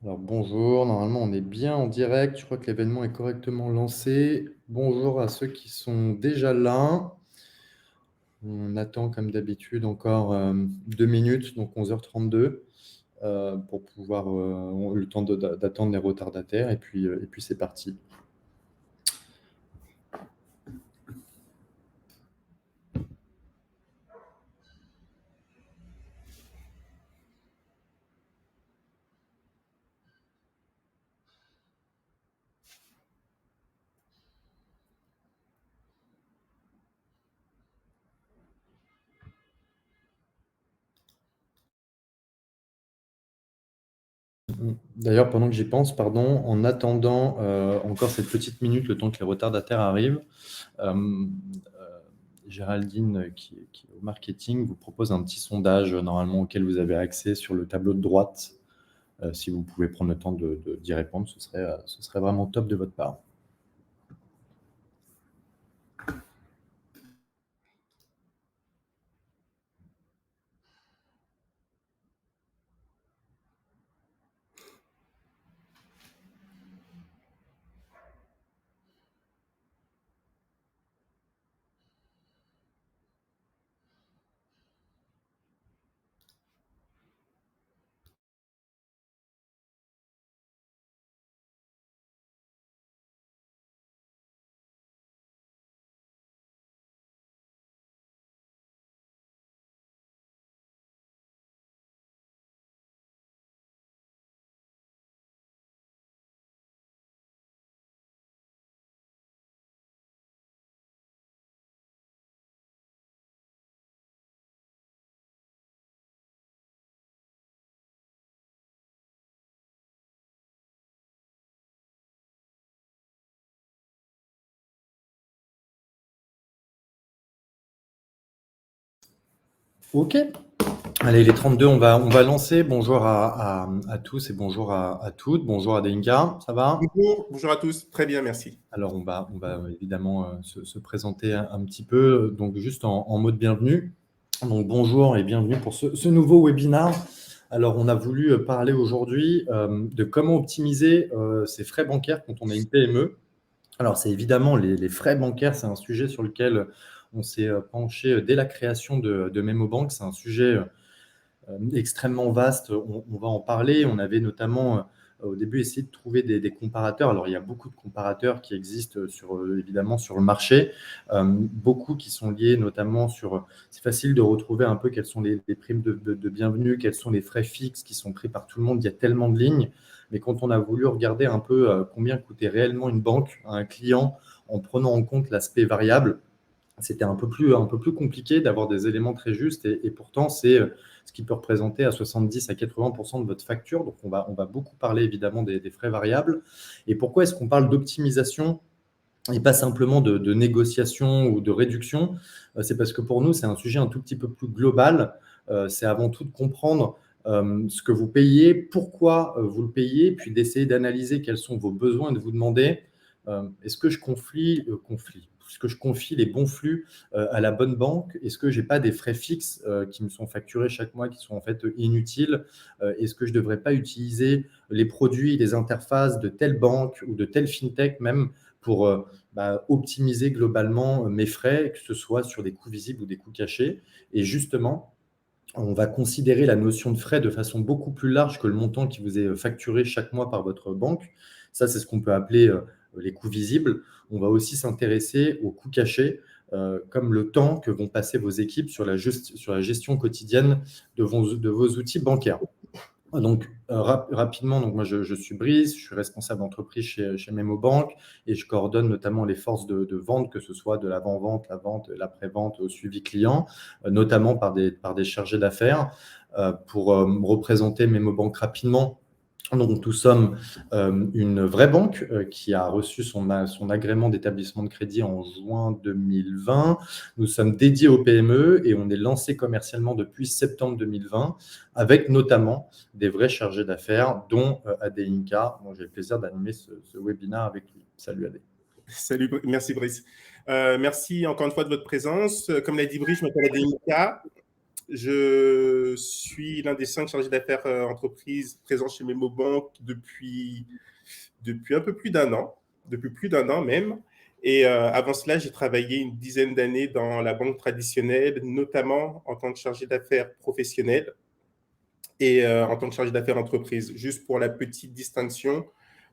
Alors bonjour, normalement on est bien en direct, je crois que l'événement est correctement lancé. Bonjour à ceux qui sont déjà là. On attend comme d'habitude encore 2 minutes, donc 11h32, pour pouvoir le temps d'attendre les retardataires et puis c'est parti. D'ailleurs, pendant que j'y pense, pardon, en attendant encore cette petite minute, le temps que les retardataires arrivent, euh, Géraldine, qui est au marketing, vous propose un petit sondage normalement auquel vous avez accès sur le tableau de droite. Si vous pouvez prendre le temps d'y répondre, ce serait vraiment top de votre part. Ok. Allez, les 32, on va lancer. Bonjour à tous et bonjour à toutes. Bonjour à Denka, ça va? Bonjour à tous, très bien, merci. Alors, on va évidemment se présenter un petit peu, donc juste en mot de bienvenue. Donc, bonjour et bienvenue pour ce nouveau webinaire. Alors, on a voulu parler aujourd'hui de comment optimiser ses frais bancaires quand on a une PME. Alors, c'est évidemment les frais bancaires, c'est un sujet sur lequel on s'est penché dès la création de MemoBank. C'est un sujet extrêmement vaste. On va en parler. On avait notamment au début essayé de trouver des comparateurs. Alors, il y a beaucoup de comparateurs qui existent évidemment sur le marché, beaucoup qui sont liés notamment sur. C'est facile de retrouver un peu quelles sont les primes de bienvenue, quels sont les frais fixes qui sont pris par tout le monde. Il y a tellement de lignes. Mais quand on a voulu regarder un peu combien coûtait réellement une banque à un client en prenant en compte l'aspect variable, c'était un peu plus compliqué d'avoir des éléments très justes et pourtant, c'est ce qui peut représenter à 70 à 80% de votre facture. Donc, on va beaucoup parler évidemment des frais variables. Et pourquoi est-ce qu'on parle d'optimisation et pas simplement de négociation ou de réduction? C'est parce que pour nous, c'est un sujet un tout petit peu plus global. C'est avant tout de comprendre ce que vous payez, pourquoi vous le payez, puis d'essayer d'analyser quels sont vos besoins et de vous demander est-ce que je est-ce que je confie les bons flux à la bonne banque? Est-ce que j'ai pas des frais fixes qui me sont facturés chaque mois qui sont en fait inutiles? Est-ce que je devrais pas utiliser les produits, les interfaces de telle banque ou de telle fintech même pour optimiser globalement mes frais, que ce soit sur des coûts visibles ou des coûts cachés? Et justement, on va considérer la notion de frais de façon beaucoup plus large que le montant qui vous est facturé chaque mois par votre banque. Ça, c'est ce qu'on peut appeler les coûts visibles. On va aussi s'intéresser aux coûts cachés, comme le temps que vont passer vos équipes sur sur la gestion quotidienne de vos outils bancaires. Donc, rapidement, donc moi, je suis Brice, je suis responsable d'entreprise chez MemoBank et je coordonne notamment les forces de vente, que ce soit de l'avant-vente, la vente, l'après-vente, au suivi client, notamment par des chargés d'affaires. Pour représenter MemoBank rapidement, donc, nous sommes une vraie banque qui a reçu son agrément d'établissement de crédit en juin 2020. Nous sommes dédiés aux PME et on est lancé commercialement depuis septembre 2020 avec notamment des vrais chargés d'affaires, dont Adé Inca. Bon, j'ai le plaisir d'animer ce webinaire avec lui. Salut Adé. Salut, merci Brice. Merci encore une fois de votre présence. Comme l'a dit Brice, je m'appelle Adénica. Je suis l'un des 5 chargés d'affaires entreprises présents chez MemoBank depuis un peu plus d'un an, depuis plus d'un an même. Et avant cela, j'ai travaillé une dizaine d'années dans la banque traditionnelle, notamment en tant que chargé d'affaires professionnel et en tant que chargé d'affaires entreprise. Juste pour la petite distinction,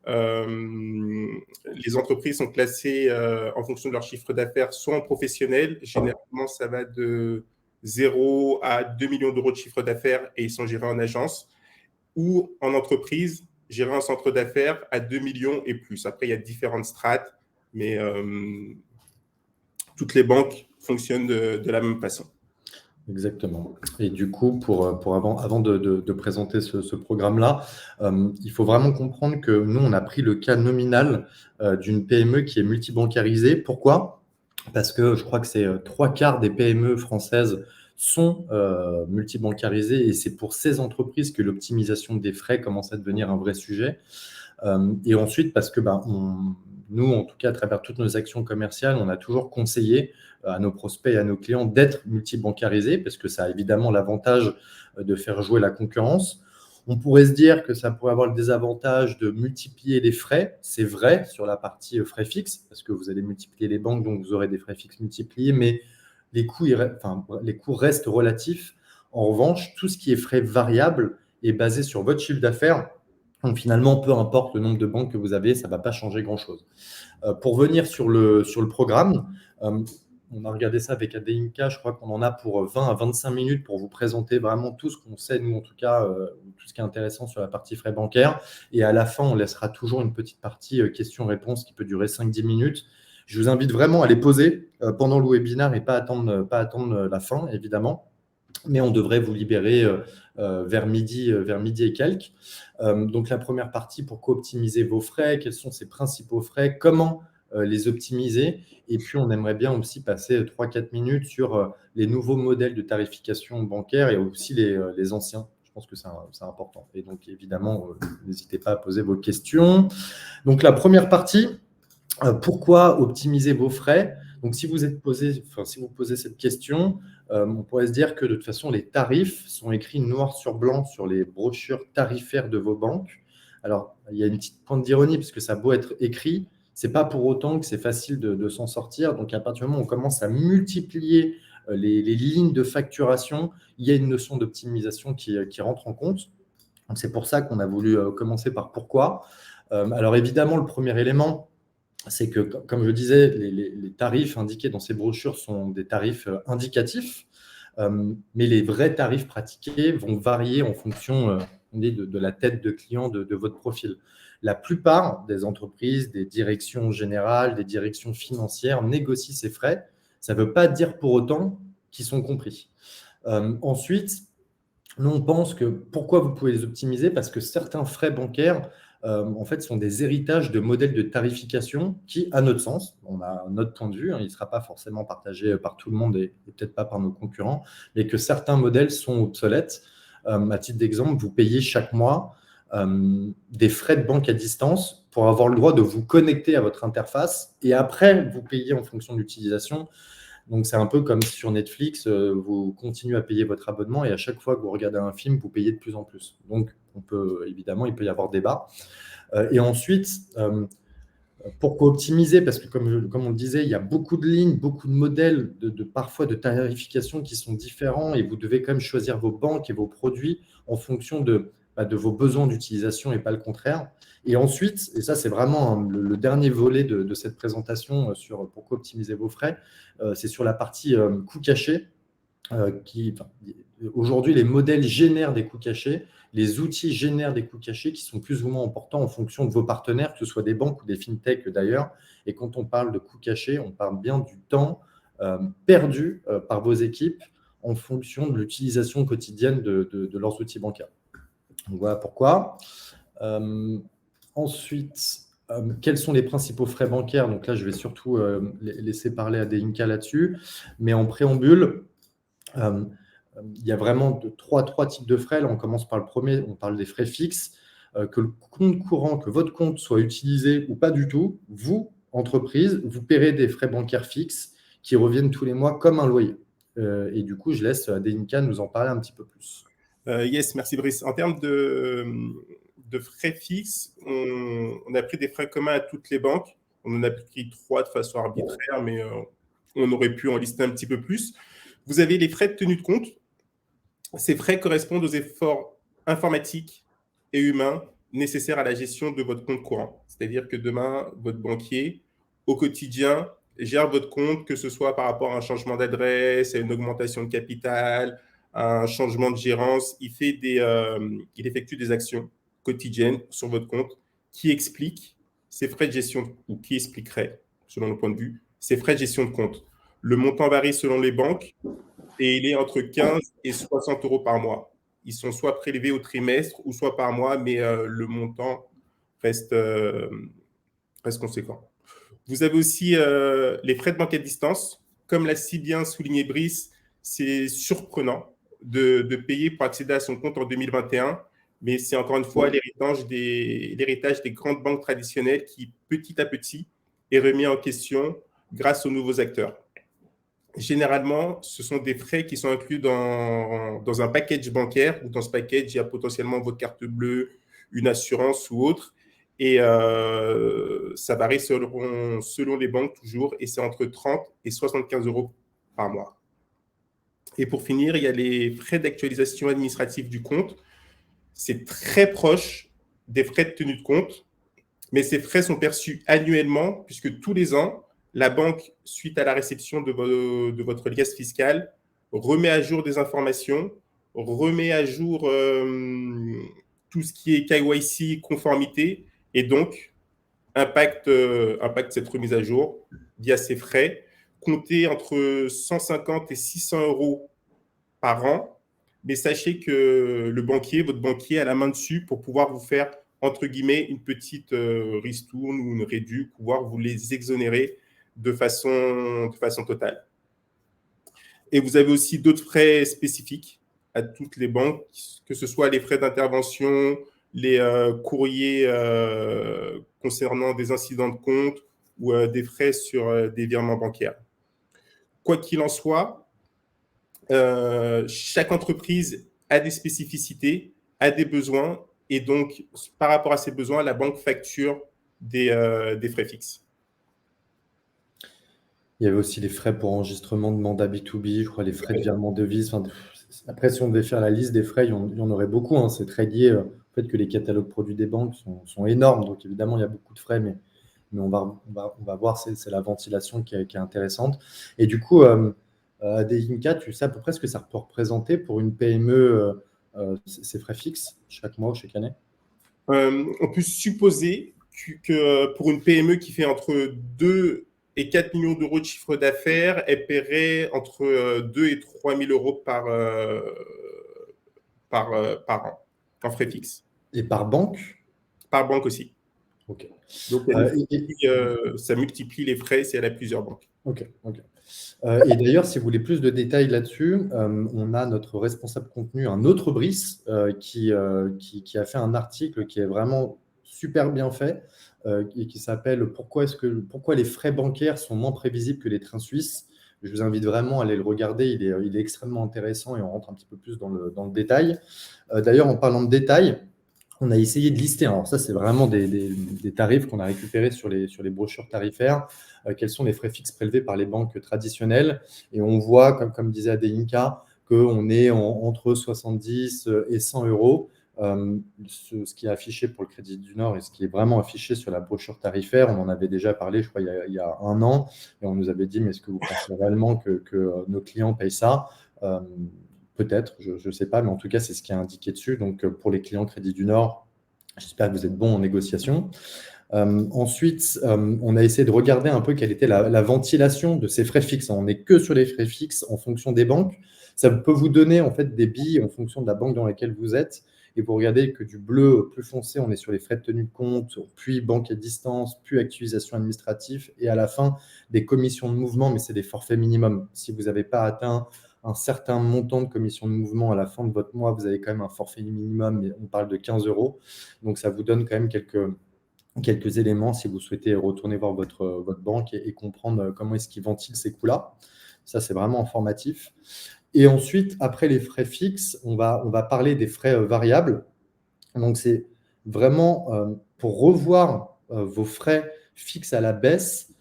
les entreprises sont classées en fonction de leur chiffre d'affaires, soit en professionnel, généralement ça va de 0 à 2 millions d'euros de chiffre d'affaires et ils sont gérés en agence, ou en entreprise, gérer un centre d'affaires à 2 millions et plus. Après, il y a différentes strates, mais toutes les banques fonctionnent de la même façon. Exactement. Et du coup, avant de présenter ce programme-là, il faut vraiment comprendre que nous, on a pris le cas nominal d'une PME qui est multibancarisée. Pourquoi ? Parce que je crois que c'est 3/4 des PME françaises sont multibancarisées et c'est pour ces entreprises que l'optimisation des frais commence à devenir un vrai sujet. Et ensuite, parce que nous, en tout cas, à travers toutes nos actions commerciales, on a toujours conseillé à nos prospects et à nos clients d'être multibancarisés parce que ça a évidemment l'avantage de faire jouer la concurrence. On pourrait se dire que ça pourrait avoir le désavantage de multiplier les frais. C'est vrai sur la partie frais fixes parce que vous allez multiplier les banques, donc vous aurez des frais fixes multipliés, mais les coûts restent relatifs. En revanche, tout ce qui est frais variables est basé sur votre chiffre d'affaires. Donc finalement, peu importe le nombre de banques que vous avez, ça ne va pas changer grand-chose. Pour venir sur le programme, on a regardé ça avec ADINCA, je crois qu'on en a pour 20 à 25 minutes pour vous présenter vraiment tout ce qu'on sait, nous en tout cas, tout ce qui est intéressant sur la partie frais bancaires. Et à la fin, on laissera toujours une petite partie questions-réponses qui peut durer 5-10 minutes. Je vous invite vraiment à les poser pendant le webinaire et pas attendre la fin, évidemment. Mais on devrait vous libérer vers midi et quelques. Donc la première partie, pourquoi optimiser vos frais, quels sont ces principaux frais, comment les optimiser. Et puis, on aimerait bien aussi passer 3-4 minutes sur les nouveaux modèles de tarification bancaire et aussi les anciens. Je pense que c'est important. Et donc, évidemment, n'hésitez pas à poser vos questions. Donc, la première partie, pourquoi optimiser vos frais ? Donc, si vous posez cette question, on pourrait se dire que de toute façon, les tarifs sont écrits noir sur blanc sur les brochures tarifaires de vos banques. Alors, il y a une petite pointe d'ironie parce que ça a beau être écrit, ce n'est pas pour autant que c'est facile de s'en sortir. Donc, à partir du moment où on commence à multiplier les lignes de facturation, il y a une notion d'optimisation qui rentre en compte. Donc, c'est pour ça qu'on a voulu commencer par pourquoi. Alors, évidemment, le premier élément, c'est que, comme je disais, les tarifs indiqués dans ces brochures sont des tarifs indicatifs, mais les vrais tarifs pratiqués vont varier en fonction de la tête de client de votre profil. La plupart des entreprises, des directions générales, des directions financières négocient ces frais. Ça ne veut pas dire pour autant qu'ils sont compris. Ensuite, nous, on pense que pourquoi vous pouvez les optimiser ? Parce que certains frais bancaires en fait, sont des héritages de modèles de tarification qui, à notre sens, on a notre point de vue, il ne sera pas forcément partagé par tout le monde et peut-être pas par nos concurrents, mais que certains modèles sont obsolètes. À titre d'exemple, vous payez chaque mois des frais de banque à distance pour avoir le droit de vous connecter à votre interface et après, vous payez en fonction de l'utilisation. Donc, c'est un peu comme si sur Netflix, vous continuez à payer votre abonnement et à chaque fois que vous regardez un film, vous payez de plus en plus. Donc, évidemment, il peut y avoir débat. Et ensuite, pourquoi optimiser ? Parce que, comme on le disait, il y a beaucoup de lignes, beaucoup de modèles, parfois de tarification qui sont différents et vous devez quand même choisir vos banques et vos produits en fonction de vos besoins d'utilisation et pas le contraire. Et ensuite, et ça c'est vraiment le dernier volet de cette présentation sur pourquoi optimiser vos frais, c'est sur la partie coûts cachés. Aujourd'hui, les modèles génèrent des coûts cachés, les outils génèrent des coûts cachés qui sont plus ou moins importants en fonction de vos partenaires, que ce soit des banques ou des fintechs d'ailleurs. Et quand on parle de coûts cachés, on parle bien du temps perdu par vos équipes en fonction de l'utilisation quotidienne de leurs outils bancaires. Donc voilà pourquoi. Ensuite, quels sont les principaux frais bancaires ? Donc là, je vais surtout laisser parler à ADINCA là-dessus. Mais en préambule, il y a vraiment trois types de frais. Là, on commence par le premier, on parle des frais fixes. Que le compte courant, que votre compte soit utilisé ou pas du tout, vous, entreprise, vous paierez des frais bancaires fixes qui reviennent tous les mois comme un loyer. Et du coup, je laisse Adeyinka nous en parler un petit peu plus. Yes, merci Brice. En termes de frais fixes, on a pris des frais communs à toutes les banques. On en a pris 3 de façon arbitraire, mais on aurait pu en lister un petit peu plus. Vous avez les frais de tenue de compte. Ces frais correspondent aux efforts informatiques et humains nécessaires à la gestion de votre compte courant. C'est-à-dire que demain, votre banquier, au quotidien, gère votre compte, que ce soit par rapport à un changement d'adresse, à une augmentation de capital, à un changement de gérance. Il effectue des actions quotidiennes sur votre compte qui expliquent ces frais de gestion, ou qui expliqueraient, selon le point de vue, ces frais de gestion de compte. Le montant varie selon les banques et il est entre 15 et 60 euros par mois. Ils sont soit prélevés au trimestre ou soit par mois, mais le montant reste conséquent. Vous avez aussi les frais de banque à distance. Comme l'a si bien souligné Brice, c'est surprenant de payer pour accéder à son compte en 2021, mais c'est encore une fois l'héritage des grandes banques traditionnelles qui, petit à petit, est remis en question grâce aux nouveaux acteurs. Généralement, ce sont des frais qui sont inclus dans un package bancaire, où dans ce package, il y a potentiellement votre carte bleue, une assurance ou autre. Et ça varie selon les banques toujours, et c'est entre 30 et 75 euros par mois. Et pour finir, il y a les frais d'actualisation administrative du compte. C'est très proche des frais de tenue de compte, mais ces frais sont perçus annuellement, puisque tous les ans, la banque, suite à la réception de votre liasse fiscale, remet à jour des informations, remet à jour tout ce qui est KYC, conformité, et donc impacte cette remise à jour via ces frais, comptés entre 150 et 600 euros par an. Mais sachez que votre banquier a la main dessus pour pouvoir vous faire, entre guillemets, une petite ristourne ou une réduction, pouvoir vous les exonérer de façon totale. Et vous avez aussi d'autres frais spécifiques à toutes les banques, que ce soit les frais d'intervention, les courriers concernant des incidents de compte ou des frais sur des virements bancaires. Quoi qu'il en soit, chaque entreprise a des spécificités, a des besoins, et donc, par rapport à ces besoins, la banque facture des frais fixes. Il y avait aussi les frais pour enregistrement de mandat B2B, je crois les frais de virement de devises. Enfin, après, si on devait faire la liste des frais, il y en aurait beaucoup. Hein. C'est très lié au fait que les catalogues produits des banques sont énormes. Donc, évidemment, il y a beaucoup de frais, mais on va voir, c'est la ventilation qui est intéressante. Et du coup, Adeyinka, tu sais à peu près ce que ça peut représenter pour une PME, ces frais fixes, chaque mois ou chaque année? On peut supposer que pour une PME qui fait entre 2 et 4 millions d'euros de chiffre d'affaires, elle paierait entre 2 et 3 000 euros par an en frais fixes. Et par banque? Par banque aussi. Ok. Donc, ça multiplie les frais si elle a plusieurs banques. Ok. Et d'ailleurs, si vous voulez plus de détails là-dessus, on a notre responsable contenu, un autre Brice, qui a fait un article qui est vraiment super bien fait et qui s'appelle « Pourquoi les frais bancaires sont moins prévisibles que les trains suisses ?» Je vous invite vraiment à aller le regarder, il est extrêmement intéressant et on rentre un petit peu plus dans le détail. D'ailleurs, en parlant de détails, on a essayé de lister, alors ça c'est vraiment des tarifs qu'on a récupérés sur les brochures tarifaires, quels sont les frais fixes prélevés par les banques traditionnelles. Et on voit, comme disait Adeyinka, qu'on est entre 70 et 100 euros. Ce qui est affiché pour le Crédit du Nord et ce qui est vraiment affiché sur la brochure tarifaire, on en avait déjà parlé, je crois, il y a un an, et on nous avait dit, mais est-ce que vous pensez réellement que nos clients payent ça? Peut-être, je ne sais pas, mais en tout cas, c'est ce qui est indiqué dessus. Donc, pour les clients Crédit du Nord, j'espère que vous êtes bons en négociation. Ensuite, on a essayé de regarder un peu quelle était la ventilation de ces frais fixes. On n'est que sur les frais fixes en fonction des banques. Ça peut vous donner en fait des billes en fonction de la banque dans laquelle vous êtes. Et vous regardez que du bleu plus foncé, on est sur les frais de tenue de compte, puis banque à distance, puis actualisation administrative, et à la fin, des commissions de mouvement, mais c'est des forfaits minimums. Si vous n'avez pas atteint un certain montant de commission de mouvement à la fin de votre mois, vous avez quand même un forfait minimum, mais on parle de 15 euros. Donc, ça vous donne quand même quelques éléments si vous souhaitez retourner voir votre banque et comprendre comment est-ce qu'ils ventilent ces coûts-là. Ça, c'est vraiment informatif. Et ensuite, après les frais fixes, on va parler des frais variables. Donc, c'est vraiment pour revoir vos frais fixes à la baisse.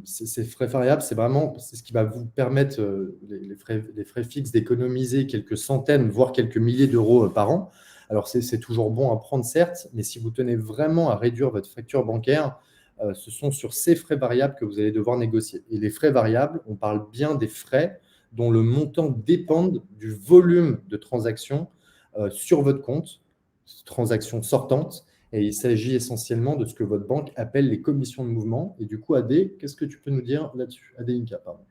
Ces frais variables, c'est ce qui va vous permettre, les frais fixes, d'économiser quelques centaines, voire quelques milliers d'euros par an. Alors, c'est toujours bon à prendre, certes, mais si vous tenez vraiment à réduire votre facture bancaire, ce sont sur ces frais variables que vous allez devoir négocier. Et les frais variables, on parle bien des frais dont le montant dépend du volume de transactions sur votre compte, transactions sortantes. Et il s'agit essentiellement de ce que votre banque appelle les commissions de mouvement. Et du coup, Adé, qu'est-ce que tu peux nous dire là-dessus? Adé Inca, pardon.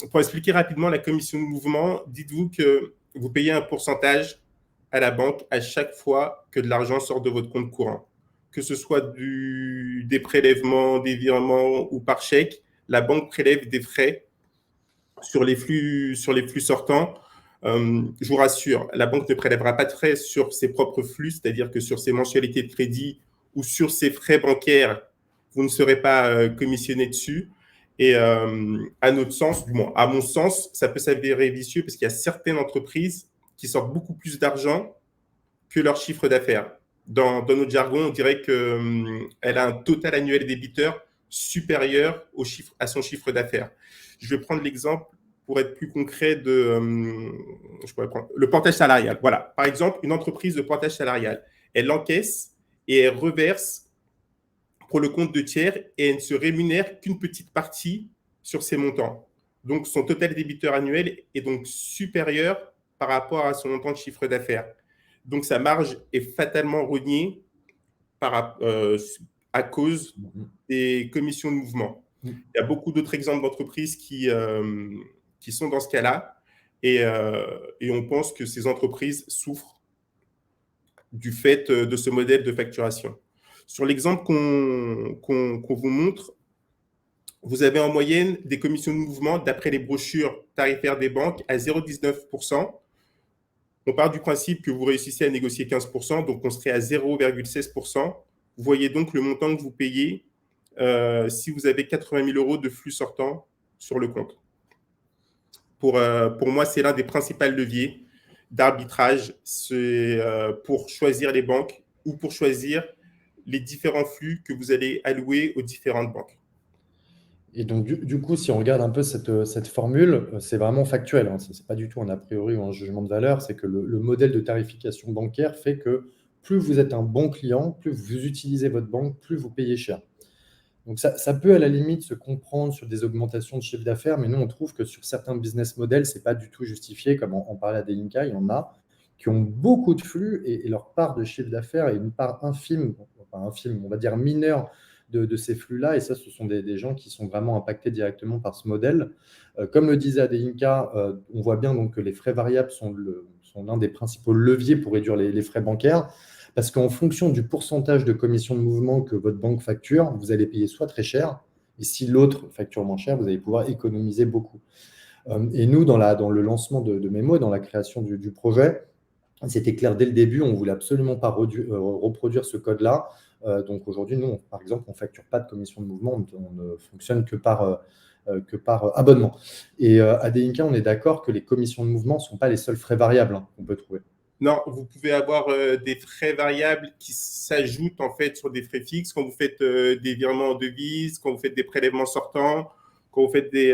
Pour expliquer rapidement la commission de mouvement, dites-vous que vous payez un pourcentage à la banque à chaque fois que de l'argent sort de votre compte courant. Que ce soit des prélèvements, des virements ou par chèque, la banque prélève des frais sur les flux sortants. Je vous rassure, la banque ne prélèvera pas de frais sur ses propres flux, c'est-à-dire que sur ses mensualités de crédit ou sur ses frais bancaires, vous ne serez pas commissionné dessus. Et à notre sens, du moins à mon sens, ça peut s'avérer vicieux parce qu'il y a certaines entreprises qui sortent beaucoup plus d'argent que leur chiffre d'affaires. Dans notre jargon, on dirait qu'elle a un total annuel débiteur supérieur à son chiffre d'affaires. Je vais prendre l'exemple pour être plus concret je pourrais prendre le portage salarial. Voilà, par exemple, une entreprise de portage salarial, elle encaisse et elle reverse pour le compte de tiers et elle ne se rémunère qu'une petite partie sur ces montants. Donc, son total débiteur annuel est donc supérieur par rapport à son montant de chiffre d'affaires. Donc, sa marge est fatalement rognée à cause des commissions de mouvement. Il y a beaucoup d'autres exemples d'entreprises qui sont dans ce cas-là et on pense que ces entreprises souffrent du fait de ce modèle de facturation. Sur l'exemple qu'on vous montre, vous avez en moyenne des commissions de mouvement d'après les brochures tarifaires des banques à 0,19%. On part du principe que vous réussissez à négocier 15%, donc on serait à 0,16%. Vous voyez donc le montant que vous payez si vous avez 80 000 euros de flux sortant sur le compte. Pour moi, c'est l'un des principaux leviers d'arbitrage pour choisir les banques ou pour choisir les différents flux que vous allez allouer aux différentes banques. Et donc, du coup, si on regarde un peu cette formule, c'est vraiment factuel, hein. Ce n'est pas du tout un a priori ou un jugement de valeur. C'est que le modèle de tarification bancaire fait que plus vous êtes un bon client, plus vous utilisez votre banque, plus vous payez cher. Donc, ça peut à la limite se comprendre sur des augmentations de chiffre d'affaires, mais nous, on trouve que sur certains business models, ce n'est pas du tout justifié. Comme on parlait à Delinka, il y en a qui ont beaucoup de flux et leur part de chiffre d'affaires est une part infime, on va dire mineure de ces flux-là. Et ça, ce sont des gens qui sont vraiment impactés directement par ce modèle. Comme le disait Adeinka, on voit bien donc que les frais variables sont l'un des principaux leviers pour réduire les frais bancaires. Parce qu'en fonction du pourcentage de commission de mouvement que votre banque facture, vous allez payer soit très cher, et si l'autre facture moins cher, vous allez pouvoir économiser beaucoup. Et nous, dans le lancement de Memo, dans la création du projet, c'était clair dès le début, on ne voulait absolument pas reproduire ce code-là. Donc aujourd'hui, nous, par exemple, on ne facture pas de commission de mouvement, on ne fonctionne que par abonnement. Et à Deinka, on est d'accord que les commissions de mouvement ne sont pas les seuls frais variables qu'on peut trouver. Non, vous pouvez avoir des frais variables qui s'ajoutent en fait sur des frais fixes quand vous faites des virements en devises, quand vous faites des prélèvements sortants, quand vous faites des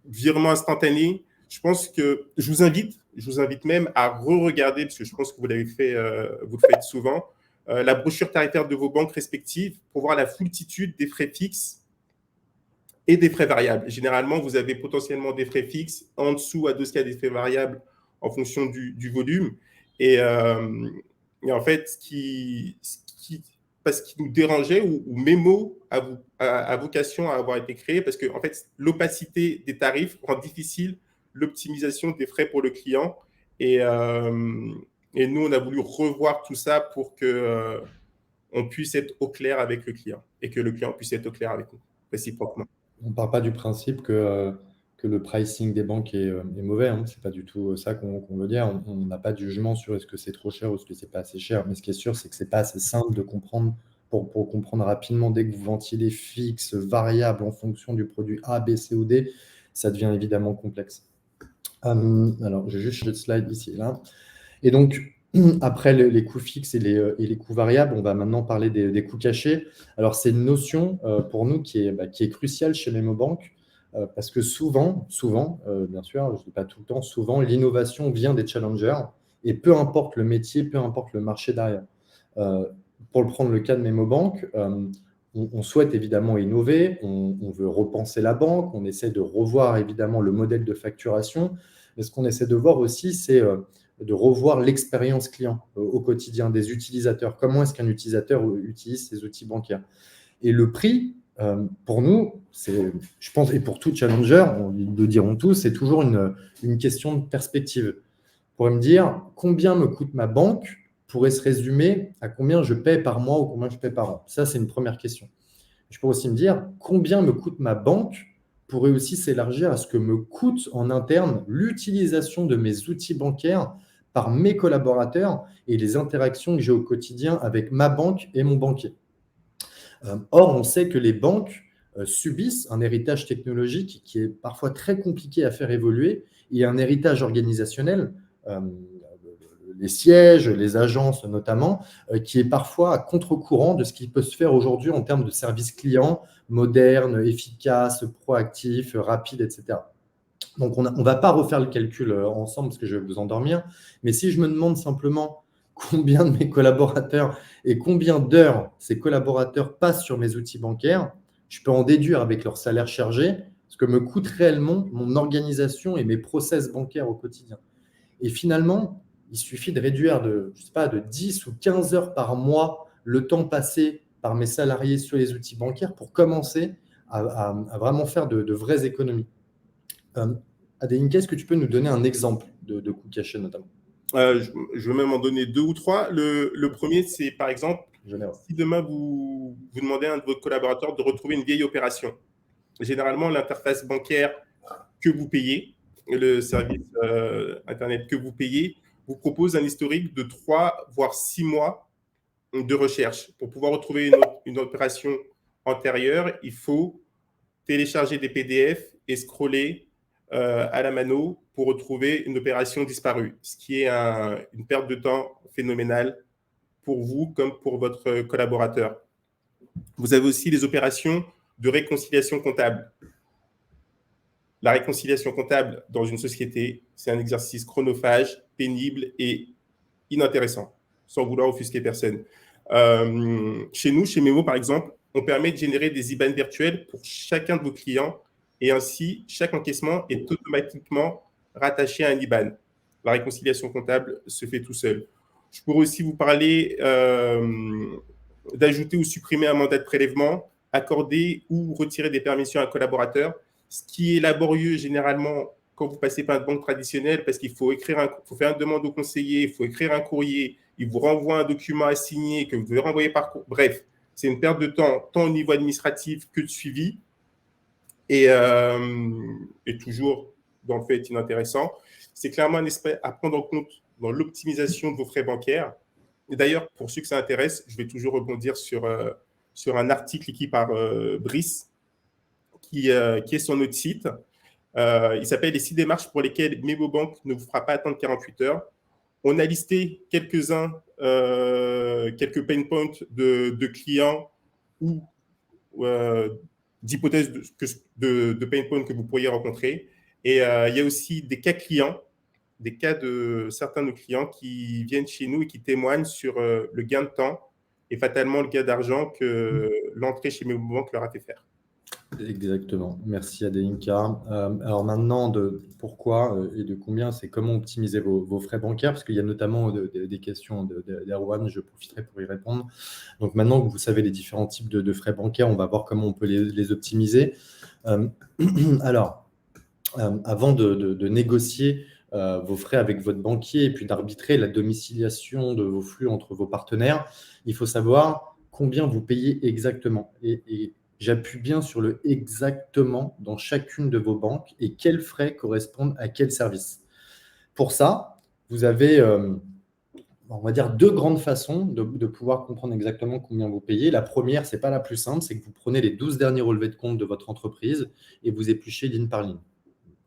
virements instantanés. Je pense que je vous invite même à re-regarder, parce que je pense que vous l'avez fait, vous le faites souvent, la brochure tarifaire de vos banques respectives pour voir la foultitude des frais fixes et des frais variables. Généralement, vous avez potentiellement des frais fixes en dessous à 2 cas des frais variables en fonction du volume. Et en fait, ce qui nous dérangeait, ou Memo a vocation à avoir été créé, parce que en fait, l'opacité des tarifs rend difficile l'optimisation des frais pour le client. Et nous, on a voulu revoir tout ça pour qu'on puisse être au clair avec le client et que le client puisse être au clair avec nous, réciproquement. On ne part pas du principe que le pricing des banques est mauvais, hein. Ce n'est pas du tout ça qu'on veut dire. On n'a pas de jugement sur est-ce que c'est trop cher ou est-ce que c'est pas assez cher. Mais ce qui est sûr, c'est que ce n'est pas assez simple de comprendre pour comprendre rapidement, dès que vous ventilez fixe, variable en fonction du produit A, B, C ou D, ça devient évidemment complexe. Alors, je vais juste changer de slide ici et là. Et donc, après les coûts fixes et les coûts variables, on va maintenant parler des coûts cachés. Alors, c'est une notion pour nous qui est cruciale chez MemoBank parce que souvent, bien sûr, je ne dis pas tout le temps, souvent, l'innovation vient des challengers et peu importe le métier, peu importe le marché derrière. Pour prendre le cas de MemoBank, on souhaite évidemment innover, on veut repenser la banque, on essaie de revoir évidemment le modèle de facturation, mais ce qu'on essaie de voir aussi, c'est de revoir l'expérience client au quotidien des utilisateurs. Comment est-ce qu'un utilisateur utilise ses outils bancaires? Et le prix, pour nous, je pense, et pour tout challenger, ils le diront tous, c'est toujours une question de perspective. Pour me dire combien me coûte ma banque pourrait se résumer à combien je paie par mois ou combien je paie par an. Ça, c'est une première question. Je pourrais aussi me dire combien me coûte ma banque pourrait aussi s'élargir à ce que me coûte en interne l'utilisation de mes outils bancaires par mes collaborateurs et les interactions que j'ai au quotidien avec ma banque et mon banquier. Or, on sait que les banques subissent un héritage technologique qui est parfois très compliqué à faire évoluer et un héritage organisationnel, les sièges, les agences notamment, qui est parfois à contre-courant de ce qui peut se faire aujourd'hui en termes de services clients modernes, efficaces, proactifs, rapides, etc. Donc, on ne va pas refaire le calcul ensemble parce que je vais vous endormir, mais si je me demande simplement combien de mes collaborateurs et combien d'heures ces collaborateurs passent sur mes outils bancaires, je peux en déduire avec leur salaire chargé ce que me coûte réellement mon organisation et mes process bancaires au quotidien. Et finalement, il suffit de réduire de 10 ou 15 heures par mois le temps passé par mes salariés sur les outils bancaires pour commencer à vraiment faire de vraies économies. Adélinka, est-ce que tu peux nous donner un exemple de coûts cachés notamment? Je vais même en donner 2 ou 3. Le premier, c'est par exemple, Généreux. si demain vous demandez à un de vos collaborateurs de retrouver une vieille opération, généralement l'interface bancaire que vous payez, le service Internet que vous payez, vous propose un historique de 3 voire 6 mois de recherche. Pour pouvoir retrouver une opération antérieure, il faut télécharger des PDF et scroller à la mano pour retrouver une opération disparue, ce qui est une perte de temps phénoménale pour vous comme pour votre collaborateur. Vous avez aussi les opérations de réconciliation comptable. La réconciliation comptable dans une société, c'est un exercice chronophage, pénible et inintéressant, sans vouloir offusquer personne. Chez nous, chez Memo par exemple, on permet de générer des IBAN virtuels pour chacun de vos clients et ainsi, chaque encaissement est automatiquement rattaché à un IBAN. La réconciliation comptable se fait tout seul. Je pourrais aussi vous parler d'ajouter ou supprimer un mandat de prélèvement, accorder ou retirer des permissions à un collaborateur, ce qui est laborieux généralement quand vous passez par une banque traditionnelle parce qu'il faut faire une demande au conseiller, il faut écrire un courrier, il vous renvoie un document à signer que vous devez renvoyer par courrier. Bref, c'est une perte de temps, tant au niveau administratif que de suivi, et toujours dans le fait inintéressant. C'est clairement un aspect à prendre en compte dans l'optimisation de vos frais bancaires. Et d'ailleurs, pour ceux que ça intéresse, je vais toujours rebondir sur un article écrit par Brice, qui est sur notre site. Il s'appelle « Les 6 démarches pour lesquelles MemoBank ne vous fera pas attendre 48 heures ». On a listé quelques pain points de clients ou d'hypothèses de pain points que vous pourriez rencontrer. Et il y a aussi des cas clients, des cas de certains de nos clients qui viennent chez nous et qui témoignent sur le gain de temps et fatalement le gain d'argent que l'entrée chez MemoBank leur a fait faire. Exactement. Merci Adélinka. Alors maintenant, de pourquoi et de combien, c'est comment optimiser vos frais bancaires, parce qu'il y a notamment des questions d'Erwan, je profiterai pour y répondre. Donc maintenant que vous savez les différents types de frais bancaires, on va voir comment on peut les optimiser. Alors, avant de négocier vos frais avec votre banquier et puis d'arbitrer la domiciliation de vos flux entre vos partenaires, il faut savoir combien vous payez exactement. Et j'appuie bien sur le « exactement » dans chacune de vos banques et quels frais correspondent à quel service. Pour ça, vous avez on va dire, deux grandes façons de pouvoir comprendre exactement combien vous payez. La première, ce n'est pas la plus simple, c'est que vous prenez les 12 derniers relevés de compte de votre entreprise et vous épluchez ligne par ligne.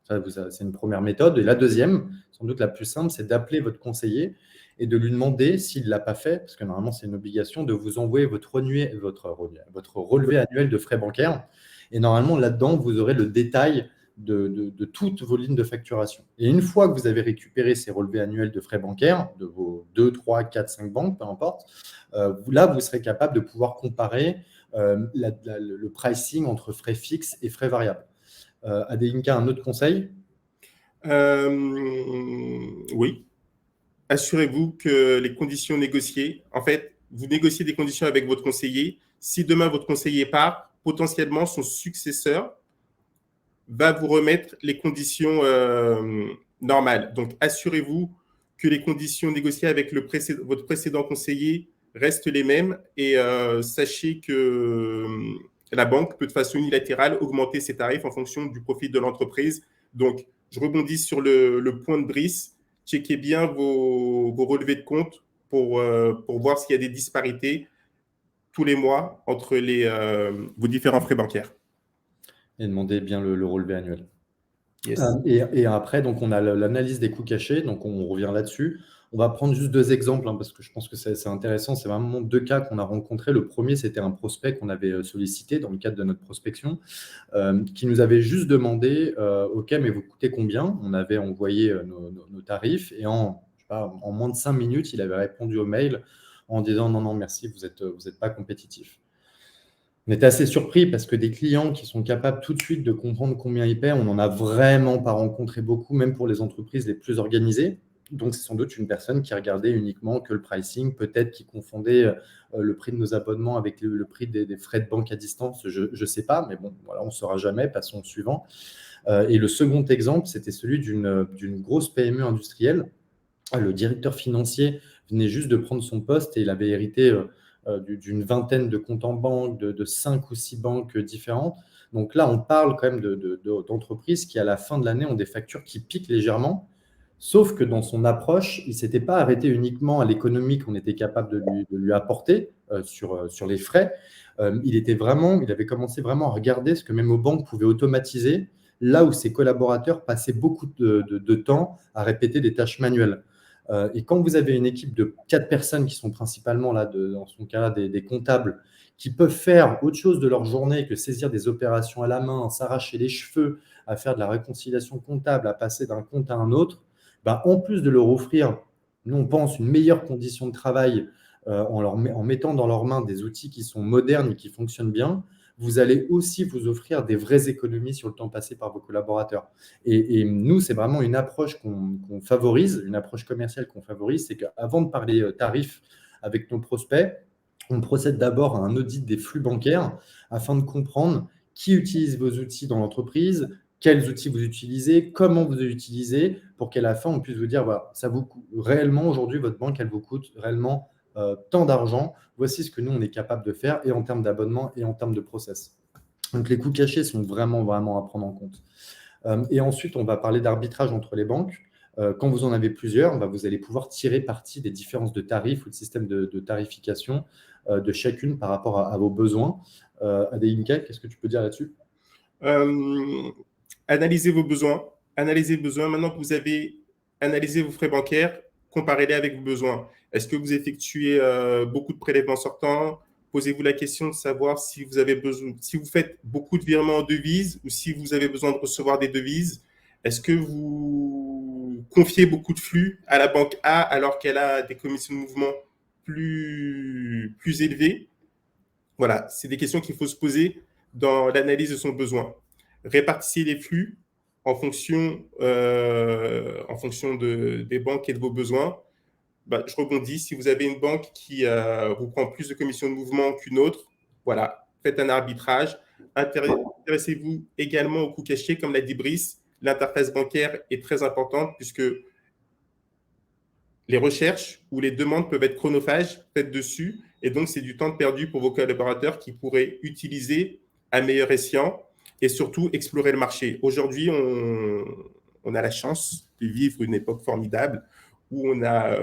C'est une première méthode. Et la deuxième, sans doute la plus simple, c'est d'appeler votre conseiller et de lui demander, s'il ne l'a pas fait, parce que normalement c'est une obligation, de vous envoyer votre relevé annuel de frais bancaires. Et normalement, là-dedans, vous aurez le détail de toutes vos lignes de facturation. Et une fois que vous avez récupéré ces relevés annuels de frais bancaires, de vos 2, 3, 4, 5 banques, peu importe, là, vous serez capable de pouvoir comparer le pricing entre frais fixes et frais variables. Adéinka, un autre conseil? Oui. Assurez-vous que les conditions négociées, en fait, vous négociez des conditions avec votre conseiller. Si demain votre conseiller part, potentiellement son successeur va vous remettre les conditions normales. Donc, assurez-vous que les conditions négociées avec votre précédent conseiller restent les mêmes et sachez que la banque peut de façon unilatérale augmenter ses tarifs en fonction du profit de l'entreprise. Donc, je rebondis sur le point de Brice. Checkez bien vos relevés de compte pour voir s'il y a des disparités tous les mois entre vos différents frais bancaires. Et demandez bien le relevé annuel. Yes. Et après, donc, on a l'analyse des coûts cachés. Donc, on revient là-dessus. On va prendre juste deux exemples parce que je pense que c'est intéressant. C'est vraiment deux cas qu'on a rencontrés. Le premier, c'était un prospect qu'on avait sollicité dans le cadre de notre prospection qui nous avait juste demandé OK, mais vous coûtez combien? On avait envoyé nos tarifs et en moins de 5 minutes, il avait répondu au mail en disant non, non, merci, vous êtes pas compétitif. On était assez surpris parce que des clients qui sont capables tout de suite de comprendre combien ils paient, on n'en a vraiment pas rencontré beaucoup, même pour les entreprises les plus organisées. Donc, c'est sans doute une personne qui regardait uniquement que le pricing, peut-être qui confondait le prix de nos abonnements avec le prix des frais de banque à distance. Je ne sais pas, mais bon, voilà, on ne saura jamais. Passons au suivant. Et le second exemple, c'était celui d'une grosse PME industrielle. Le directeur financier venait juste de prendre son poste et il avait hérité d'une vingtaine de comptes en banque, de 5 ou 6 banques différentes. Donc là, on parle quand même d'entreprises qui, à la fin de l'année, ont des factures qui piquent légèrement. Sauf que dans son approche, il ne s'était pas arrêté uniquement à l'économie qu'on était capable de lui apporter sur les frais. Il avait commencé vraiment à regarder ce que même aux banques pouvaient automatiser, là où ses collaborateurs passaient beaucoup de temps à répéter des tâches manuelles. Et quand vous avez une équipe de 4 personnes qui sont principalement, là, dans son cas, des comptables, qui peuvent faire autre chose de leur journée que saisir des opérations à la main, s'arracher les cheveux, à faire de la réconciliation comptable, à passer d'un compte à un autre, en plus de leur offrir, nous on pense, une meilleure condition de travail en mettant dans leurs mains des outils qui sont modernes et qui fonctionnent bien, vous allez aussi vous offrir des vraies économies sur le temps passé par vos collaborateurs. Et nous, c'est vraiment une approche qu'on favorise, une approche commerciale qu'on favorise, c'est qu'avant de parler tarifs avec nos prospects, on procède d'abord à un audit des flux bancaires afin de comprendre qui utilise vos outils dans l'entreprise, quels outils vous utilisez, comment vous les utilisez, pour qu'à la fin, on puisse vous dire, voilà, ça vous coûte réellement aujourd'hui, votre banque, elle vous coûte réellement tant d'argent. Voici ce que nous, on est capable de faire, et en termes d'abonnement et en termes de process. Donc, les coûts cachés sont vraiment, vraiment à prendre en compte. Et ensuite, on va parler d'arbitrage entre les banques. Quand vous en avez plusieurs, vous allez pouvoir tirer parti des différences de tarifs ou de systèmes de tarification de chacune par rapport à vos besoins. Adéinka, qu'est-ce que tu peux dire là-dessus? Analysez vos besoins. Analysez vos besoins. Maintenant que vous avez analysé vos frais bancaires, comparez-les avec vos besoins. Est-ce que vous effectuez beaucoup de prélèvements sortants? Posez-vous la question de savoir si vous faites beaucoup de virements en devises ou si vous avez besoin de recevoir des devises. Est-ce que vous confiez beaucoup de flux à la banque A alors qu'elle a des commissions de mouvement plus élevées? Voilà, c'est des questions qu'il faut se poser dans l'analyse de son besoin. Répartissez les flux en fonction des banques et de vos besoins. Je rebondis, si vous avez une banque qui vous prend plus de commissions de mouvement qu'une autre, voilà, faites un arbitrage. Intéressez-vous également aux coûts cachés, comme l'a dit Brice. L'interface bancaire est très importante puisque les recherches ou les demandes peuvent être chronophages, faites dessus, et donc c'est du temps perdu pour vos collaborateurs qui pourraient utiliser à meilleur escient et surtout explorer le marché. Aujourd'hui, on a la chance de vivre une époque formidable où on a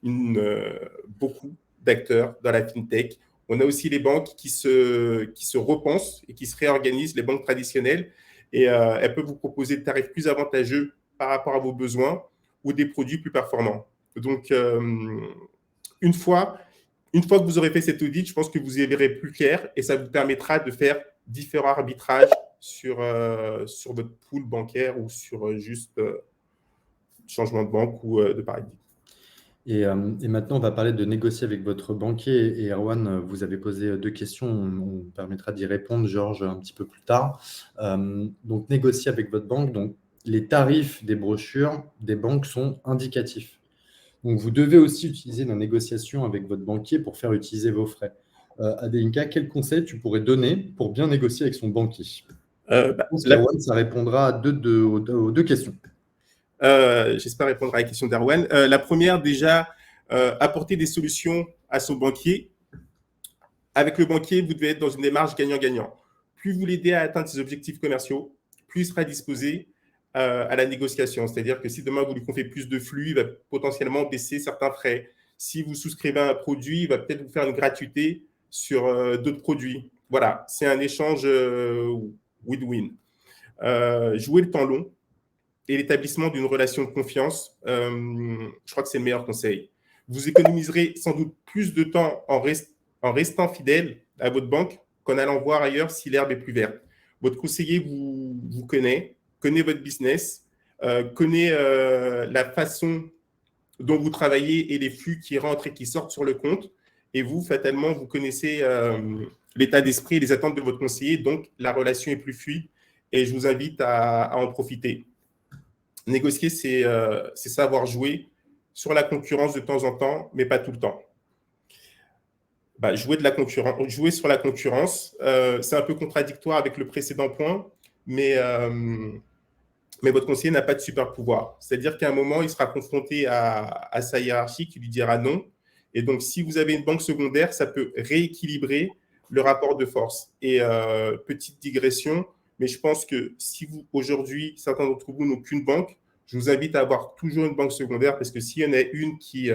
beaucoup d'acteurs dans la fintech. On a aussi les banques qui se repensent et qui se réorganisent, les banques traditionnelles, et elles peuvent vous proposer des tarifs plus avantageux par rapport à vos besoins ou des produits plus performants. Donc, une fois que vous aurez fait cet audit, je pense que vous y verrez plus clair et ça vous permettra de faire différents arbitrages sur votre pool bancaire ou sur juste changement de banque ou de paradigme. Et maintenant, on va parler de négocier avec votre banquier. Et Erwan, vous avez posé 2 questions. On permettra d'y répondre, Georges, un petit peu plus tard. Donc, négocier avec votre banque. Donc, les tarifs des brochures des banques sont indicatifs. Donc, vous devez aussi utiliser la négociation avec votre banquier pour faire utiliser vos frais. Adélinka, quel conseil tu pourrais donner pour bien négocier avec son banquier? Je pense qu'Erwan, ça répondra aux 2 questions. J'espère répondre à la question d'Erwan. La première, déjà, apporter des solutions à son banquier. Avec le banquier, vous devez être dans une démarche gagnant-gagnant. Plus vous l'aidez à atteindre ses objectifs commerciaux, plus il sera disposé à la négociation. C'est-à-dire que si demain vous lui confiez plus de flux, il va potentiellement baisser certains frais. Si vous souscrivez à un produit, il va peut-être vous faire une gratuité sur d'autres produits. Voilà, c'est un échange win-win. Jouer le temps long et l'établissement d'une relation de confiance, je crois que c'est le meilleur conseil. Vous économiserez sans doute plus de temps en restant fidèle à votre banque qu'en allant voir ailleurs si l'herbe est plus verte. Votre conseiller vous connaît votre business, connaît la façon dont vous travaillez et les flux qui rentrent et qui sortent sur le compte. Et vous, fatalement, vous connaissez l'état d'esprit et les attentes de votre conseiller. Donc, la relation est plus fluide et je vous invite à en profiter. Négocier, c'est savoir jouer sur la concurrence de temps en temps, mais pas tout le temps. Jouer sur la concurrence, c'est un peu contradictoire avec le précédent point, mais votre conseiller n'a pas de super pouvoir. C'est-à-dire qu'à un moment, il sera confronté à sa hiérarchie qui lui dira non. Et donc, si vous avez une banque secondaire, ça peut rééquilibrer le rapport de force. Et petite digression, mais je pense que si aujourd'hui, certains d'entre vous n'ont qu'une banque, je vous invite à avoir toujours une banque secondaire parce que s'il y en a une qui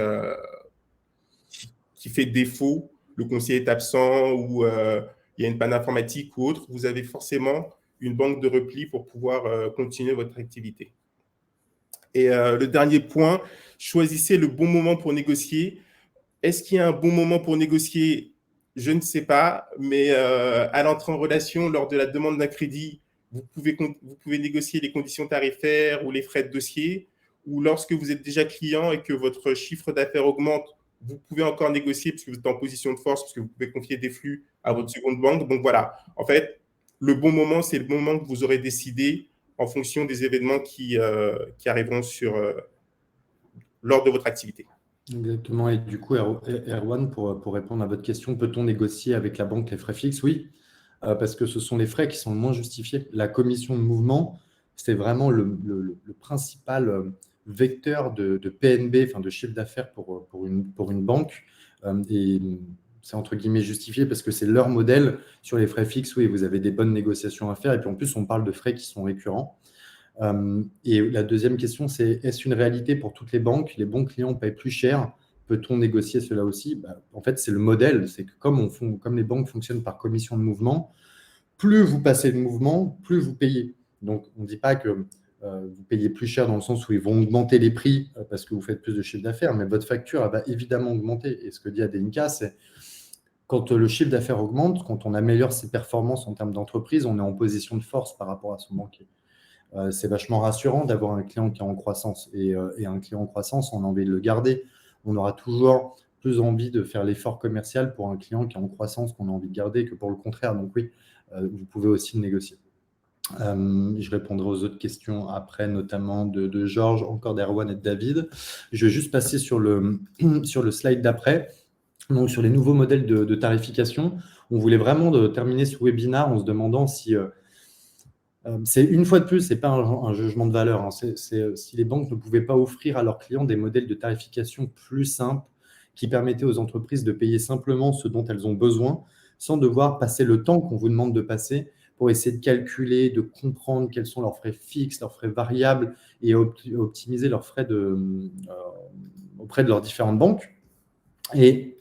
fait défaut, le conseiller est absent ou il y a une panne informatique ou autre, vous avez forcément une banque de repli pour pouvoir continuer votre activité. Et le dernier point, choisissez le bon moment pour négocier. Est-ce qu'il y a un bon moment pour négocier? Je ne sais pas, mais à l'entrée en relation, lors de la demande d'un crédit, vous pouvez négocier les conditions tarifaires ou les frais de dossier, ou lorsque vous êtes déjà client et que votre chiffre d'affaires augmente, vous pouvez encore négocier parce que vous êtes en position de force, parce que vous pouvez confier des flux à votre seconde banque. Donc voilà, en fait, le bon moment, c'est le moment que vous aurez décidé en fonction des événements qui arriveront lors de votre activité. Exactement. Et du coup, Erwan, pour répondre à votre question, peut-on négocier avec la banque les frais fixes? Oui, parce que ce sont les frais qui sont le moins justifiés. La commission de mouvement, c'est vraiment le principal vecteur de PNB, enfin de chiffre d'affaires pour une banque. Et c'est entre guillemets justifié parce que c'est leur modèle. Sur les frais fixes, oui, vous avez des bonnes négociations à faire. Et puis en plus, on parle de frais qui sont récurrents. Et la deuxième question, c'est est-ce une réalité pour toutes les banques? Les bons clients payent plus cher. Peut-on négocier cela aussi? En fait, c'est le modèle. C'est que comme les banques fonctionnent par commission de mouvement, plus vous passez de mouvement, plus vous payez. Donc, on ne dit pas que vous payez plus cher dans le sens où ils vont augmenter les prix parce que vous faites plus de chiffre d'affaires, mais votre facture elle va évidemment augmenter. Et ce que dit Adélinka, c'est quand le chiffre d'affaires augmente, quand on améliore ses performances en termes d'entreprise, on est en position de force par rapport à son banquier. C'est vachement rassurant d'avoir un client qui est en croissance. Et un client en croissance, on a envie de le garder. On aura toujours plus envie de faire l'effort commercial pour un client qui est en croissance qu'on a envie de garder que pour le contraire. Donc oui, vous pouvez aussi le négocier. Je répondrai aux autres questions après, notamment de Georges, encore d'Erwan et de David. Je vais juste passer sur le slide d'après. Donc, sur les nouveaux modèles de tarification, on voulait vraiment terminer ce webinaire en se demandant si... c'est une fois de plus, ce n'est pas un jugement de valeur. Hein. Si les banques ne pouvaient pas offrir à leurs clients des modèles de tarification plus simples qui permettaient aux entreprises de payer simplement ce dont elles ont besoin sans devoir passer le temps qu'on vous demande de passer pour essayer de calculer, de comprendre quels sont leurs frais fixes, leurs frais variables et optimiser leurs frais auprès de leurs différentes banques. Et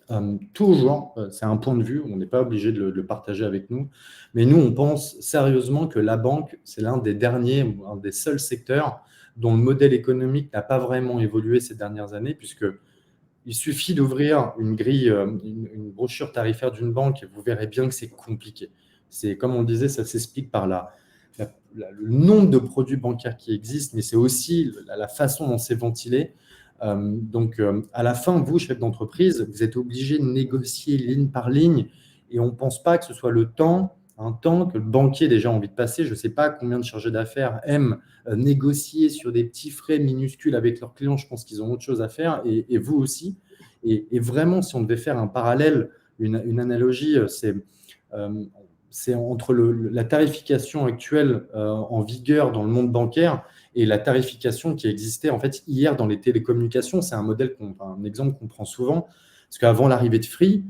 toujours, c'est un point de vue, on n'est pas obligé de le partager avec nous, mais nous, on pense sérieusement que la banque, c'est l'un des derniers ou un des seuls secteurs dont le modèle économique n'a pas vraiment évolué ces dernières années, puisqu'il suffit d'ouvrir une grille, une brochure tarifaire d'une banque et vous verrez bien que c'est compliqué. C'est, comme on le disait, ça s'explique par le nombre de produits bancaires qui existent, mais c'est aussi la façon dont c'est ventilé. Donc, à la fin, vous, chef d'entreprise, vous êtes obligé de négocier ligne par ligne et on ne pense pas que ce soit un temps que le banquier déjà a envie de passer. Je ne sais pas combien de chargés d'affaires aiment négocier sur des petits frais minuscules avec leurs clients. Je pense qu'ils ont autre chose à faire et vous aussi. Et vraiment, si on devait faire un parallèle, une analogie, c'est entre la tarification actuelle en vigueur dans le monde bancaire et la tarification qui existait en fait hier dans les télécommunications. C'est un un exemple qu'on prend souvent, parce qu'avant l'arrivée de Free,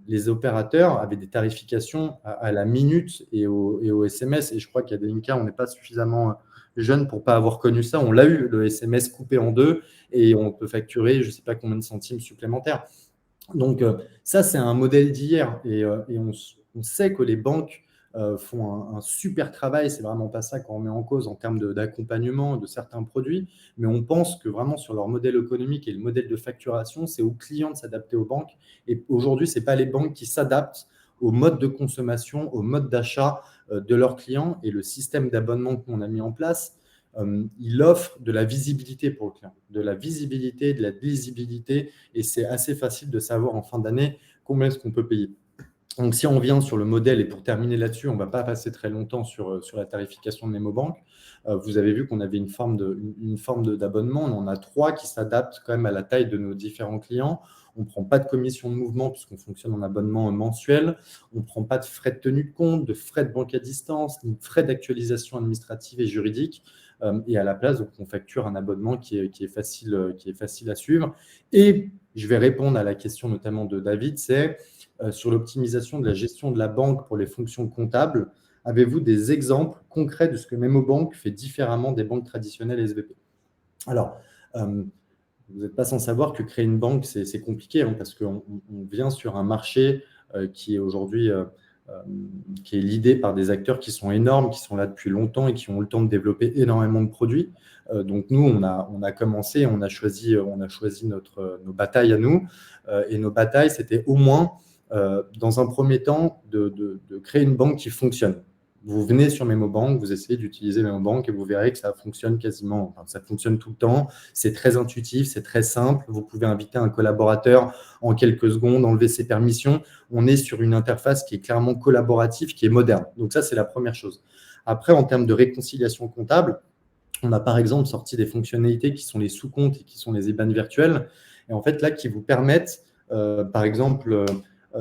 les opérateurs avaient des tarifications à la minute et au SMS. Et je crois qu'il y a des cas, on n'est pas suffisamment jeune pour ne pas avoir connu ça. On l'a eu, le SMS coupé en deux, et on peut facturer je ne sais pas combien de centimes supplémentaires. Donc, ça, c'est un modèle d'hier. Et on sait que les banques font un super travail. C'est vraiment pas ça qu'on met en cause en termes d'accompagnement de certains produits. Mais on pense que vraiment sur leur modèle économique et le modèle de facturation, c'est aux clients de s'adapter aux banques. Et aujourd'hui, ce n'est pas les banques qui s'adaptent au mode de consommation, au mode d'achat de leurs clients. Et le système d'abonnement qu'on a mis en place, il offre de la visibilité pour le client, de la visibilité, de la lisibilité, et c'est assez facile de savoir en fin d'année combien est-ce qu'on peut payer. Donc, si on vient sur le modèle, et pour terminer là-dessus, on ne va pas passer très longtemps sur la tarification de MemoBank. Vous avez vu qu'on avait une forme d'abonnement. On en a 3 qui s'adaptent quand même à la taille de nos différents clients. On ne prend pas de commission de mouvement puisqu'on fonctionne en abonnement mensuel. On ne prend pas de frais de tenue de compte, de frais de banque à distance, ni de frais d'actualisation administrative et juridique. Et à la place, donc, on facture un abonnement qui est facile à suivre. Et je vais répondre à la question notamment de David, c'est sur l'optimisation de la gestion de la banque pour les fonctions comptables. Avez-vous des exemples concrets de ce que MemoBank fait différemment des banques traditionnelles SVP? Alors, vous n'êtes pas sans savoir que créer une banque, c'est compliqué hein, parce qu'on vient sur un marché qui est aujourd'hui qui est l'idée par des acteurs qui sont énormes, qui sont là depuis longtemps et qui ont eu le temps de développer énormément de produits. Donc nous, on a commencé, on a choisi nos batailles à nous. Et nos batailles, c'était au moins, dans un premier temps, de créer une banque qui fonctionne. Vous venez sur MemoBank, vous essayez d'utiliser MemoBank et vous verrez que ça fonctionne ça fonctionne tout le temps. C'est très intuitif, c'est très simple. Vous pouvez inviter un collaborateur en quelques secondes, enlever ses permissions. On est sur une interface qui est clairement collaborative, qui est moderne. Donc ça, c'est la première chose. Après, en termes de réconciliation comptable, on a par exemple sorti des fonctionnalités qui sont les sous-comptes et qui sont les IBAN virtuels. Et en fait, là, qui vous permettent, par exemple,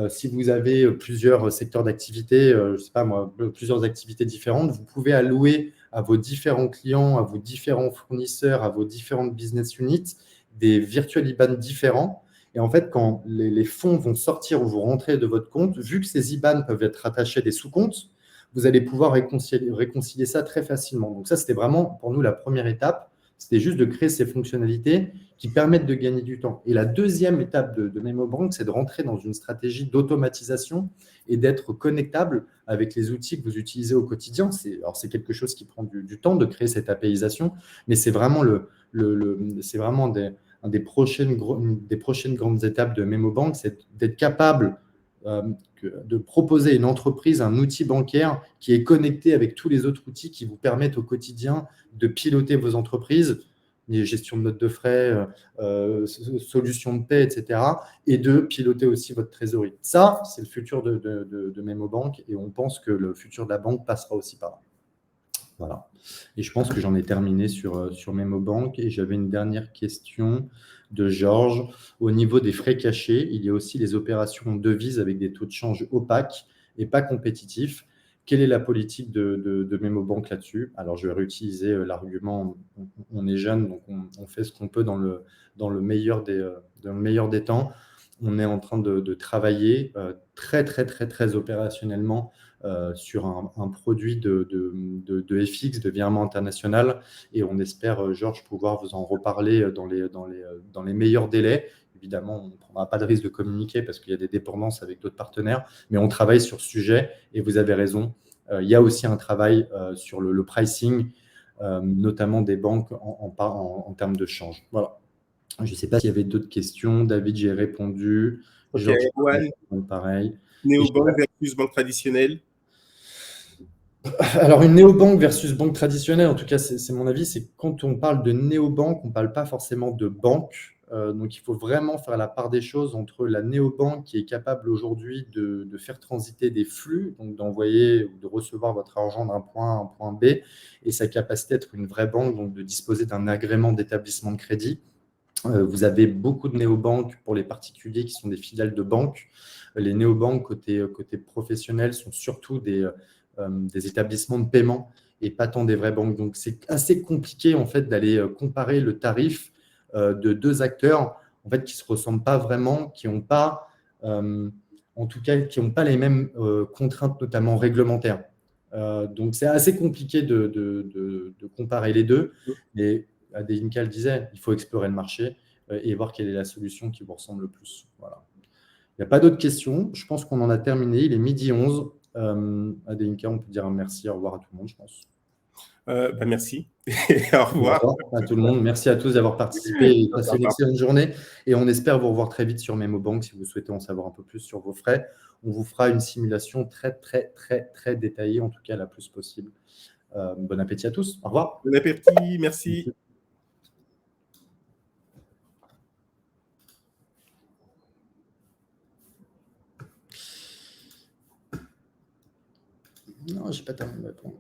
si vous avez plusieurs secteurs d'activité, je ne sais pas moi, plusieurs activités différentes, vous pouvez allouer à vos différents clients, à vos différents fournisseurs, à vos différentes business units des virtual IBAN différents. Et en fait, quand les fonds vont sortir ou vous rentrez de votre compte, vu que ces IBAN peuvent être rattachés à des sous-comptes, vous allez pouvoir réconcilier ça très facilement. Donc ça, c'était vraiment pour nous la première étape. C'était juste de créer ces fonctionnalités qui permettent de gagner du temps. Et la deuxième étape de MemoBank, c'est de rentrer dans une stratégie d'automatisation et d'être connectable avec les outils que vous utilisez au quotidien. C'est quelque chose qui prend du temps de créer cette APIisation, mais c'est vraiment, une des prochaines grandes étapes de MemoBank, c'est d'être capable de proposer à une entreprise un outil bancaire qui est connecté avec tous les autres outils qui vous permettent au quotidien de piloter vos entreprises, les gestions de notes de frais, solutions de paie, etc., et de piloter aussi votre trésorerie. Ça, c'est le futur de MemoBank et on pense que le futur de la banque passera aussi par là. Voilà. Et je pense que j'en ai terminé sur MemoBank et j'avais une dernière question de Georges. Au niveau des frais cachés, il y a aussi les opérations en devises avec des taux de change opaques et pas compétitifs. Quelle est la politique de MemoBank là-dessus? Alors, je vais réutiliser l'argument, on est jeune, donc on fait ce qu'on peut dans le meilleur des temps. on est en train de travailler très, très, très, très opérationnellement sur un produit de FX, de virement international. Et on espère, Georges, pouvoir vous en reparler dans les meilleurs délais. Évidemment, on ne prendra pas de risque de communiquer parce qu'il y a des dépendances avec d'autres partenaires, mais on travaille sur ce sujet et vous avez raison. Il y a aussi un travail sur le pricing, notamment des banques en termes de change. Voilà. Je ne sais pas s'il y avait d'autres questions. David, j'ai répondu. Ok, Georges, Erwan, pareil. néobanque versus banque traditionnelle. Alors, une néobanque versus banque traditionnelle, en tout cas, c'est mon avis, c'est que quand on parle de néobanque, on ne parle pas forcément de banque. Donc, il faut vraiment faire la part des choses entre la néobanque qui est capable aujourd'hui de faire transiter des flux, donc d'envoyer ou de recevoir votre argent d'un point A à un point B, et sa capacité d'être une vraie banque, donc de disposer d'un agrément d'établissement de crédit. Vous avez beaucoup de néobanques pour les particuliers qui sont des filiales de banques. Les néobanques côté professionnel sont surtout des établissements de paiement et pas tant des vraies banques. Donc, c'est assez compliqué en fait d'aller comparer le tarif de deux acteurs en fait, qui ne se ressemblent pas vraiment, qui n'ont pas, en tout cas, qui n'ont pas les mêmes contraintes, notamment réglementaires. Donc, c'est assez compliqué de comparer les deux. Mais Adélinka le disait, il faut explorer le marché et voir quelle est la solution qui vous ressemble le plus. Voilà. Il n'y a pas d'autres questions. Je pense qu'on en a terminé. Il est 12h11. Adélinka, on peut dire un merci, au revoir à tout le monde, je pense. Merci. Au revoir. Au revoir à tout le monde. Merci à tous d'avoir participé et passé une excellente journée. Et on espère vous revoir très vite sur MemoBank si vous souhaitez en savoir un peu plus sur vos frais. On vous fera une simulation très, très, très, très détaillée, en tout cas la plus possible. Bon appétit à tous. Au revoir. Bon appétit. Merci. Non, je n'ai pas terminé de répondre.